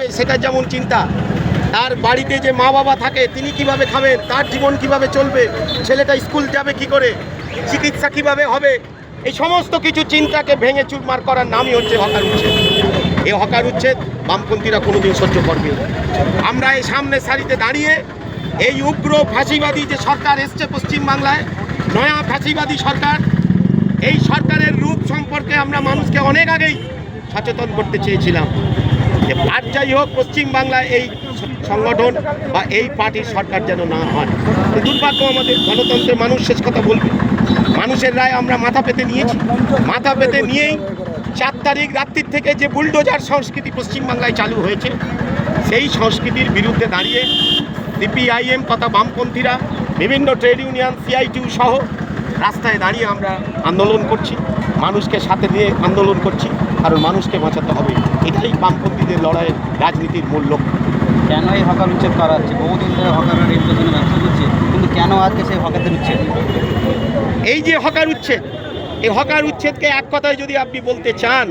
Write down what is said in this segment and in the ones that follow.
খাবে সেটা যেমন চিন্তা, তার বাড়িতে যে মা বাবা থাকে তিনি কিভাবে খাবেন, তার জীবন কিভাবে চলবে, ছেলেটা স্কুল যাবে কি করে, চিকিৎসা কিভাবে হবে, এই সমস্ত কিছু চিন্তাকে ভেঙে চুরমার করার নামই হচ্ছে হকার উচ্ছেদ। এই হকার উচ্ছেদ বামপন্থীরা কোনোদিন সহ্য করবে না। আমরা এই সামনের সারিতে দাঁড়িয়ে এই উগ্র ফাঁসিবাদী যে সরকার এসছে পশ্চিমবাংলায়, নয়া ফাঁসিবাদী সরকার, এই সরকারের রূপ সম্পর্কে আমরা মানুষকে অনেক আগেই সচেতন করতে চেয়েছিলাম যে আর যাই হোক পশ্চিমবাংলায় এই সংগঠন বা এই পার্টির সরকার যেন না হয়। দুর্ভাগ্য আমাদের গণতন্ত্রের, মানুষ শেষ কথা বলবে, মানুষের রায় আমরা মাথা পেতে নিয়েছি। মাথা পেতে নিয়েই 4 তারিখ রাত্রির থেকে যে বুলডোজার সংস্কৃতি পশ্চিমবাংলায় চালু হয়েছে, সেই সংস্কৃতির বিরুদ্ধে দাঁড়িয়ে সিপিআইএম তথা বামপন্থীরা, বিভিন্ন ট্রেড ইউনিয়ন, সিআইটিউ সহ রাস্তায় দাঁড়িয়ে আমরা আন্দোলন করছি, মানুষকে সাথে নিয়ে আন্দোলন করছি, কারণ মানুষকে বাঁচাতে হবে। এটাই বামপন্থীদের লড়াইয়ের রাজনীতির মূল লক্ষ্য। কেন এই হকার উচ্ছেদ করা হচ্ছে? বহুদিন ধরে হকাররা রেল পেছনে ব্যবসা করছে, কিন্তু কেন আজকে সেই হকারদের উচ্ছেদ? এই যে হকার উচ্ছেদ, এই হকার উচ্ছেদকে এক কথায় যদি আপনি বলতে চান,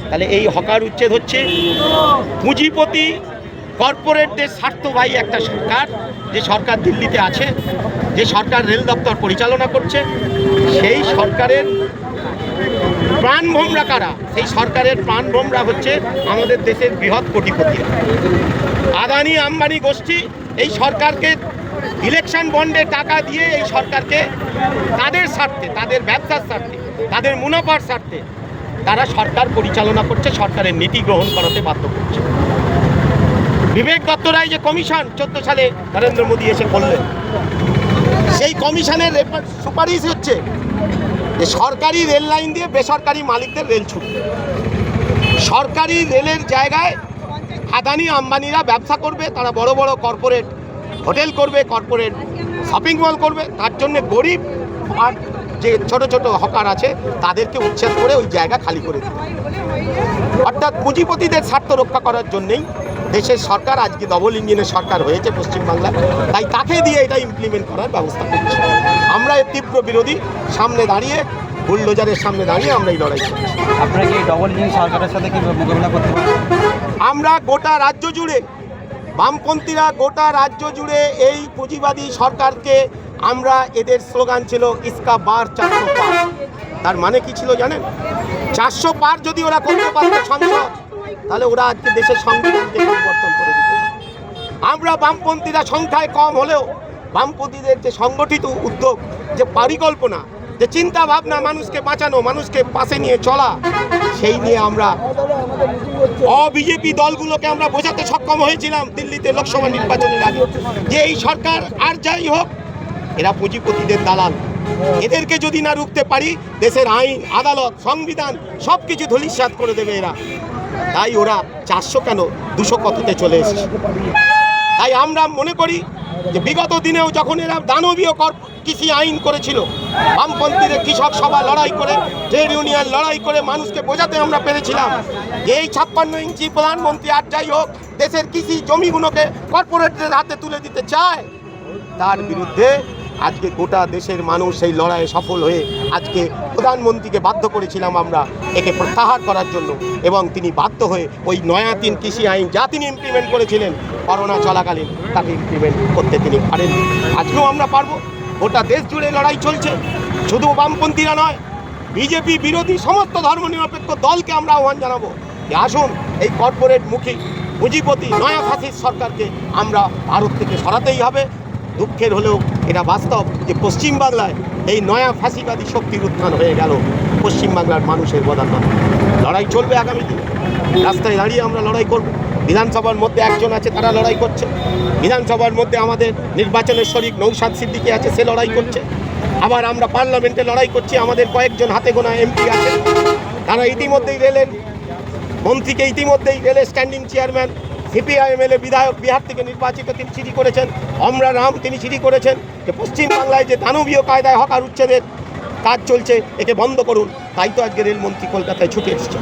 তাহলে এই হকার উচ্ছেদ হচ্ছে পুঁজিপতি কর্পোরেটদের স্বার্থবাহী একটা সরকার, যে সরকার দিল্লিতে আছে, যে সরকার রেল দপ্তর পরিচালনা করছে, সেই সরকারের প্রাণভোমরা কারা? সেই সরকারের প্রাণভোমরা হচ্ছে আমাদের দেশের বৃহৎ কোটিপতিরা, আদানি আম্বানি গোষ্ঠী। এই সরকারকে ইলেকশন বন্ডে টাকা দিয়ে এই সরকারকে তাদের স্বার্থে, তাদের ব্যবসার স্বার্থে, তাদের মুনাফার স্বার্থে তারা সরকার পরিচালনা করছে, সরকারের নীতি গ্রহণ করাতে বাধ্য করছে। বিবেক দত্ত রায় যে কমিশন 14 সালে নরেন্দ্র মোদী এসে করলেন, সেই কমিশনের সুপারিশ হচ্ছে যে সরকারি রেল লাইন দিয়ে বেসরকারি মালিকদের রেল ছুটবে। সরকারি রেলের জায়গায় আদানি আম্বানিরা ব্যবসা করবে, তারা বড় বড় কর্পোরেট হোটেল করবে, কর্পোরেট শপিং মল করবে। তার জন্য গরিব আর যে ছোট ছোট হকার আছে তাদেরকে উচ্ছেদ করে ওই জায়গা খালি করে দেবে। অর্থাৎ পুঁজিপতিদের স্বার্থ রক্ষা করার জন্যেই দেশের সরকার আজকে ডবল ইঞ্জিনের সরকার হয়েছে পশ্চিমবাংলায়, তাই তাকে দিয়ে এটা ইমপ্লিমেন্ট করার ব্যবস্থা করছি। আমরা এর তীব্র বিরোধী, সামনে দাঁড়িয়ে বুলডোজারের সামনে দাঁড়িয়ে আমরা এই লড়াই করছি। আপনারা কি ডবল ইঞ্জিন সরকারের সাথে কি মোকাবিলা করতে পারেন? আমরা গোটা রাজ্য জুড়ে, বামপন্থীরা গোটা রাজ্য জুড়ে এই পুঁজিবাদী সরকারকে, আমরা এদের স্লোগান ছিল ইসকা বার 400 পার। তার মানে কি ছিল জানেন? 400 পার যদি ওরা করতে পারতো সংসদ, তাহলে ওরা আজকে দেশের সংবিধানকে পরিবর্তন করে দিত। আমরা বামপন্থীরা সংখ্যায় কম হলেও বামপন্থীদের যে সংগঠিত উদ্যোগ, যে পরিকল্পনা, যে চিন্তা ভাবনা, মানুষকে বাঁচানো, মানুষকে পাশে নিয়ে চলা, সেই নিয়ে আমরা বিজেপি দলগুলোকে আমরা বোঝাতে সক্ষম হয়েছিলাম দিল্লিতে লোকসভা নির্বাচনের আগে যে এই সরকার আর যাই হোক এরা পুঁজিপতিদের দালাল, এদেরকে যদি না রুখতে পারি দেশের আইন, আদালত, সংবিধান সব কিছু ধূলিসাৎ করে দেবে এরা। তাই ওরা 400 কেন 200 কততে চলে এসেছে। তাই আমরা মনে করি যে বিগত দিনেও যখন এরা দানবীয় কৃষি আইন করেছিল, বামপন্থীদের কৃষক সভা লড়াই করে, ট্রেড ইউনিয়ন লড়াই করে মানুষকে বোঝাতে আমরা পেরেছিলাম যে এই 56 ইঞ্চি প্রধানমন্ত্রী আর যাই হোক দেশের কৃষি জমিগুলোকে কর্পোরেটদের হাতে তুলে দিতে চায়। তার বিরুদ্ধে আজকে গোটা দেশের মানুষ সেই লড়াইয়ে সফল হয়ে আজকে প্রধানমন্ত্রীকে বাধ্য করেছিলাম আমরা একে প্রত্যাহার করার জন্য, এবং তিনি বাধ্য হয়ে ওই নয়া 3 কৃষি আইন যা তিনি ইমপ্লিমেন্ট করেছিলেন করোনা চলাকালীন, তাকে ইমপ্লিমেন্ট করতে তিনি পারেননি। আজকেও আমরা পারবো। গোটা দেশ জুড়ে লড়াই চলছে, শুধু বামপন্থীরা নয়, বিজেপি বিরোধী সমস্ত ধর্মনিরপেক্ষ দলকে আমরা আহ্বান জানাবো যে আসুন এই কর্পোরেট মুখী পুঁজিপতি নয়া ফাঁসির সরকারকে আমরা ভারত থেকে সরাতেই হবে। দুঃখের হলেও এটা বাস্তব যে পশ্চিমবাংলায় এই নয়া ফাঁসিবাদী শক্তির উত্থান হয়ে গেল। পশ্চিমবাংলার মানুষের বদান্যতা লড়াই চলবে আগামী দিনে, রাস্তায় দাঁড়িয়ে আমরা লড়াই করব। বিধানসভার মধ্যে একজন আছে, তারা লড়াই করছে। বিধানসভার মধ্যে আমাদের নির্বাচনের শরিক নৌসাদ সিদ্দিকী আছে, সে লড়াই করছে। আবার আমরা পার্লামেন্টে লড়াই করছি, আমাদের কয়েকজন হাতে গোনা এমপি আছে, তারা ইতিমধ্যেই রেলের মন্ত্রীকে, ইতিমধ্যেই রেলের স্ট্যান্ডিং চেয়ারম্যান সিপিআইএমএলএ বিধায়ক বিহার থেকে নির্বাচিত, তিনি চিঠি করেছেন। অমরা রাম তিনি চিঠি করেছেন যে পশ্চিমবাংলায় যে দানবীয় কায়দায় হকার উচ্ছেদের কাজ চলছে একে বন্ধ করুন। তাই তো আজকে রেলমন্ত্রী কলকাতায় ছুটে এসেছে।